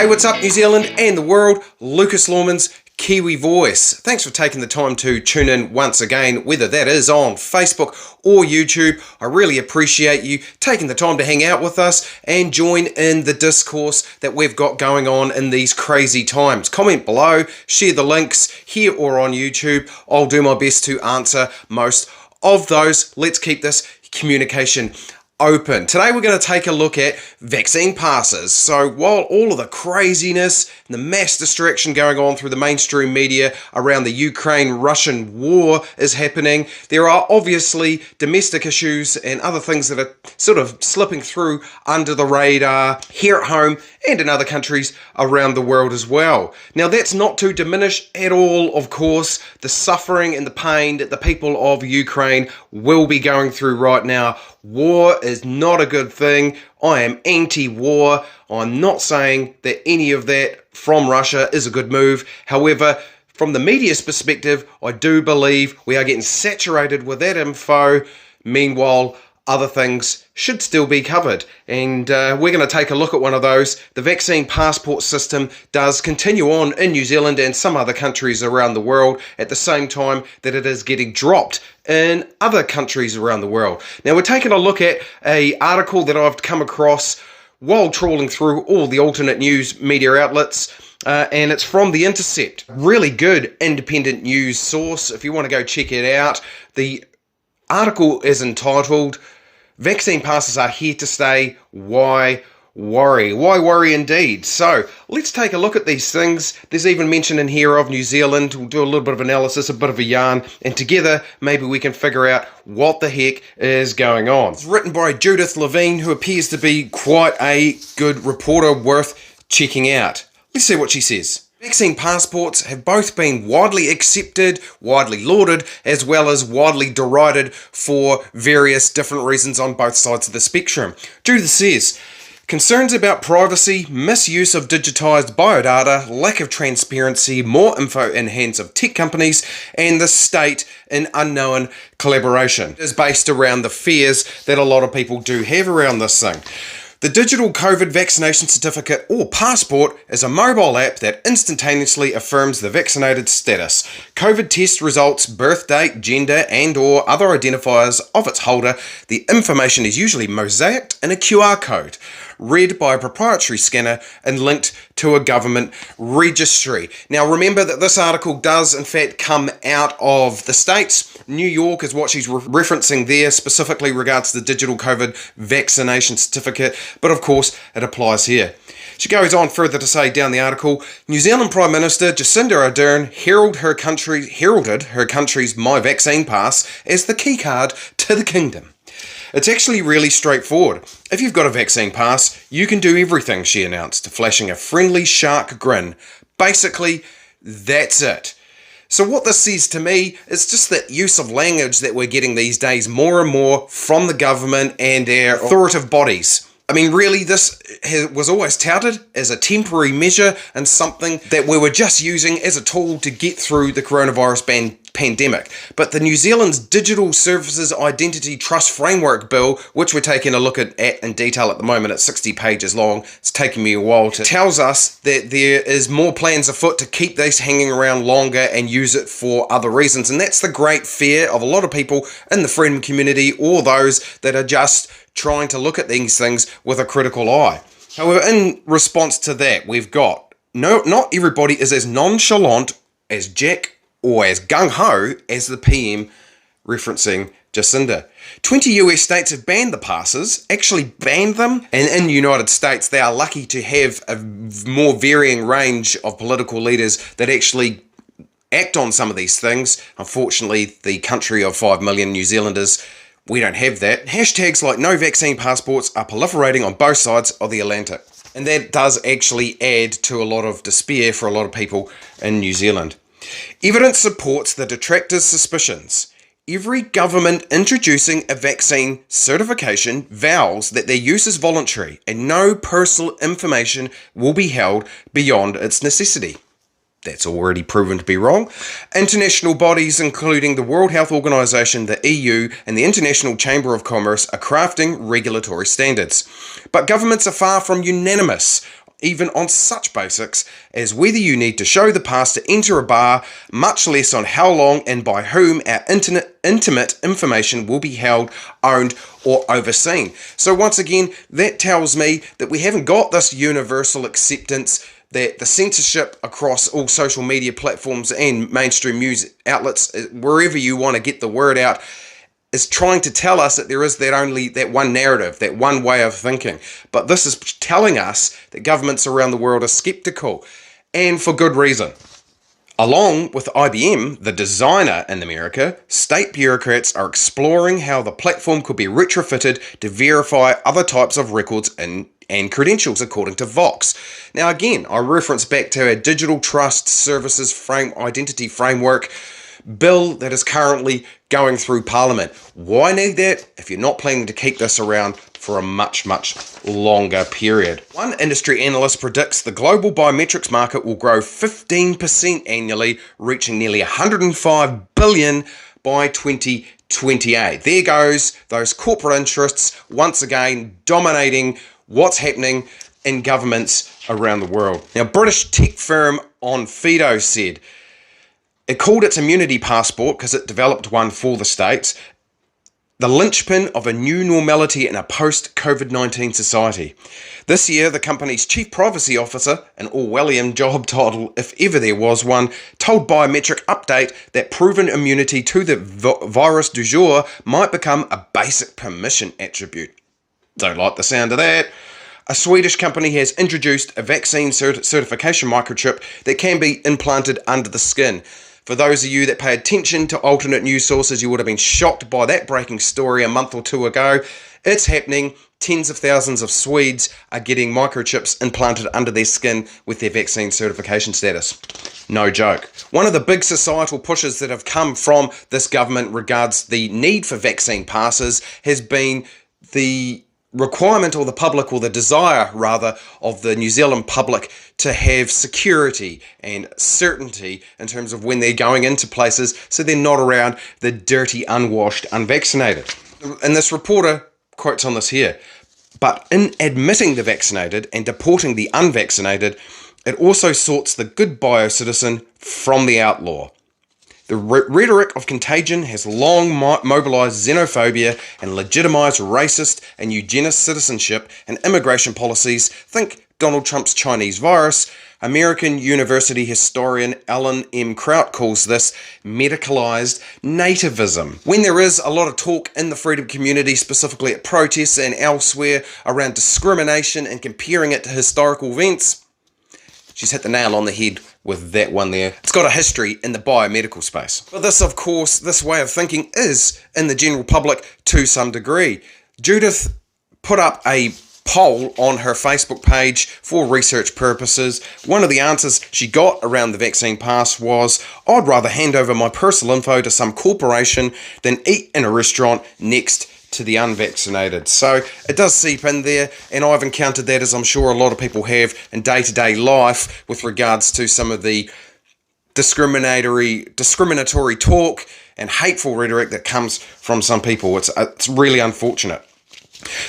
Hey, what's up, New Zealand and the world? Lucas Lawman's Kiwi Voice. Thanks for taking the time to tune in once again, whether that is on Facebook or YouTube. I really appreciate you taking the time to hang out with us and join in the discourse that we've got going on in these crazy times. Comment below, share the links here or on YouTube. I'll do my best to answer most of those. Let's keep this communication open. Today we're going to take a look at vaccine passes. So while all of the craziness and the mass distraction going on through the mainstream media around the Ukraine-Russian war is happening, there are obviously domestic issues and other things that are sort of slipping through under the radar here at home and in other countries around the world as well. Now that's not to diminish at all, of course, the suffering and the pain that the people of Ukraine will be going through right now. War is not a good thing. I am anti-war. I'm not saying that any of that from Russia is a good move. However, from the media's perspective, I do believe we are getting saturated with that info. Meanwhile, other things should still be covered, and we're going to take a look at one of those. The vaccine passport system does continue on in New Zealand and some other countries around the world at the same time that it is getting dropped in other countries around the world. Now we're taking a look at an article that I've come across while trawling through all the alternate news media outlets, and it's from The Intercept. Really good independent news source if you want to go check it out. The article is entitled "Vaccine Passes Are Here to Stay, Why Worry?" Why worry indeed. So let's take a look at these things. There's even mention in here of New Zealand. We'll do a little bit of analysis, a bit of a yarn, and together maybe we can figure out what the heck is going on. It's written by Judith Levine, who appears to be quite a good reporter worth checking out. Let's see what she says. Vaccine passports have both been widely accepted, widely lauded, as well as widely derided for various different reasons on both sides of the spectrum. Judith says, concerns about privacy, misuse of digitised biodata, lack of transparency, more info in hands of tech companies, and the state in unknown collaboration is based around the fears that a lot of people do have around this thing. The digital COVID vaccination certificate or passport is a mobile app that instantaneously affirms the vaccinated status, COVID test results, birth date, gender and or other identifiers of its holder. The information is usually mosaiced in a QR code, read by a proprietary scanner and linked to a government registry. Now remember that this article does in fact come out of the States. New York is what she's referencing there, specifically regards the digital COVID vaccination certificate, but of course it applies here. She goes on further to say down the article, New Zealand Prime Minister Jacinda Ardern heralded her country's My Vaccine Pass as the keycard to the kingdom. It's actually really straightforward. If you've got a vaccine pass, you can do everything, she announced, flashing a friendly shark grin. Basically, that's it. So what this says to me is just that use of language that we're getting these days more and more from the government and our authoritative bodies. I mean, really, this was always touted as a temporary measure and something that we were just using as a tool to get through the coronavirus pandemic. But the New Zealand's Digital Services Identity Trust Framework Bill, which we're taking a look at in detail at the moment, it's 60 pages long, it's taking me a while to, tells us that there is more plans afoot to keep these hanging around longer and use it for other reasons. And that's the great fear of a lot of people in the freedom community or those that are just trying to look at these things with a critical eye. However, in response to that, we've got, no, not everybody is as nonchalant as Jack or as gung-ho as the PM, referencing Jacinda. 20 US states have banned the passes, actually banned them, and in the United States they are lucky to have a more varying range of political leaders that actually act on some of these things. Unfortunately, the country of 5 million New Zealanders, we don't have that. Hashtags like no vaccine passports are proliferating on both sides of the Atlantic. And that does actually add to a lot of despair for a lot of people in New Zealand. Evidence supports the detractors' suspicions. Every government introducing a vaccine certification vows that their use is voluntary and no personal information will be held beyond its necessity. That's already proven to be wrong. International bodies, including the World Health Organization, the EU, and the International Chamber of Commerce, are crafting regulatory standards. But governments are far from unanimous even on such basics as whether you need to show the pass to enter a bar, much less on how long and by whom our intimate information will be held, owned, or overseen. So once again, that tells me that we haven't got this universal acceptance that the censorship across all social media platforms and mainstream news outlets, wherever you want to get the word out, is trying to tell us that there is that one narrative, that one way of thinking. But this is telling us that governments around the world are skeptical, and for good reason. Along with IBM, the designer in America, state bureaucrats are exploring how the platform could be retrofitted to verify other types of records and credentials, according to Vox. Now again, I reference back to our Digital Trust Services Identity Framework bill that is currently going through Parliament. Why need that if you're not planning to keep this around for a much, much longer period? One industry analyst predicts the global biometrics market will grow 15% annually, reaching nearly 105 billion by 2028. There goes those corporate interests once again dominating what's happening in governments around the world. Now, British tech firm Onfido said it called its immunity passport, because it developed one for the States, the linchpin of a new normality in a post-COVID-19 society. This year, the company's chief privacy officer, an Orwellian job title if ever there was one, told Biometric Update that proven immunity to the virus du jour might become a basic permission attribute. Don't like the sound of that. A Swedish company has introduced a vaccine certification microchip that can be implanted under the skin. For those of you that pay attention to alternate news sources, you would have been shocked by that breaking story a month or two ago. It's happening. Tens of thousands of Swedes are getting microchips implanted under their skin with their vaccine certification status. No joke. One of the big societal pushes that have come from this government regards the need for vaccine passes has been the requirement, or the public, or the desire rather, of the New Zealand public to have security and certainty in terms of when they're going into places, so they're not around the dirty, unwashed, unvaccinated. And this reporter quotes on this here: but in admitting the vaccinated and deporting the unvaccinated, it also sorts the good bio-citizen from the outlaw. The rhetoric of contagion has long mobilised xenophobia and legitimised racist and eugenist citizenship and immigration policies. Think Donald Trump's Chinese virus. American University historian Alan M. Kraut calls this medicalised nativism. When there is a lot of talk in the freedom community, specifically at protests and elsewhere, around discrimination and comparing it to historical events, she's hit the nail on the head with that one there. It's got a history in the biomedical space. But this, of course, this way of thinking is in the general public to some degree. Judith put up a poll on her Facebook page for research purposes. One of the answers she got around the vaccine pass was, I'd rather hand over my personal info to some corporation than eat in a restaurant next to the unvaccinated. So it does seep in there, and I've encountered that, as I'm sure a lot of people have in day-to-day life, with regards to some of the discriminatory talk and hateful rhetoric that comes from some people. It's really unfortunate.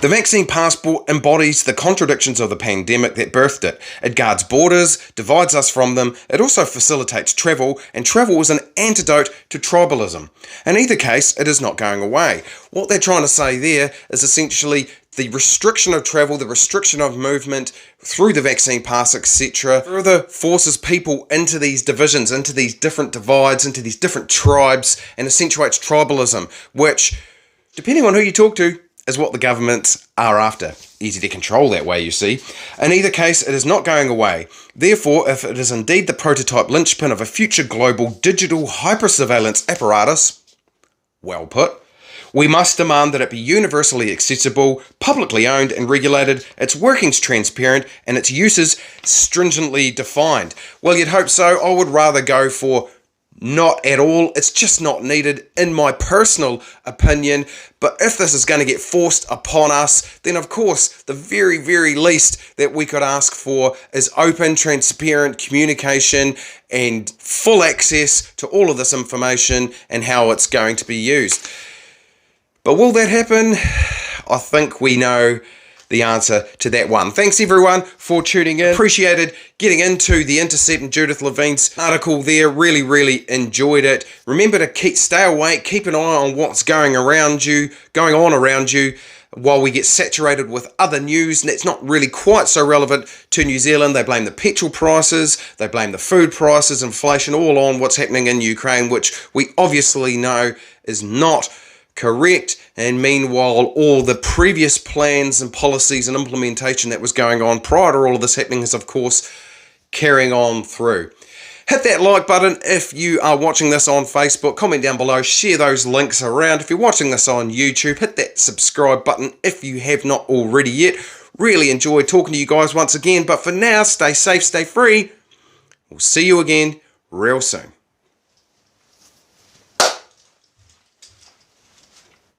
The vaccine passport embodies the contradictions of the pandemic that birthed it. It guards borders, divides us from them. It also facilitates travel, and travel is an antidote to tribalism. In either case, it is not going away. What they're trying to say there is essentially the restriction of travel, the restriction of movement through the vaccine pass, etc., further forces people into these divisions, into these different divides, into these different tribes, and accentuates tribalism, which, depending on who you talk to, is what the governments are after. Easy to control that way, you see. In either case, it is not going away. Therefore, if it is indeed the prototype linchpin of a future global digital hyper-surveillance apparatus, well put, we must demand that it be universally accessible, publicly owned and regulated, its workings transparent, and its uses stringently defined. Well, you'd hope so. I would rather go for not at all. It's just not needed, in my personal opinion. But if this is going to get forced upon us, then of course the very, very least that we could ask for is open, transparent communication and full access to all of this information and how it's going to be used. But will that happen? I think we know the answer to that one. Thanks everyone for tuning in. Appreciated getting into the Intercept and Judith Levine's article there. Really enjoyed it. Remember to stay awake, keep an eye on what's going on around you while we get saturated with other news, and it's not really quite so relevant to New Zealand. They blame the petrol prices, they blame the food prices, inflation, all on what's happening in Ukraine, which we obviously know is not correct. And meanwhile, all the previous plans and policies and implementation that was going on prior to all of this happening is, of course, carrying on through. Hit that like button if you are watching this on Facebook. Comment down below, share those links around. If you're watching this on YouTube, hit that subscribe button if you have not already yet. Really enjoyed talking to you guys once again, but for now, stay safe, stay free. We'll see you again real soon.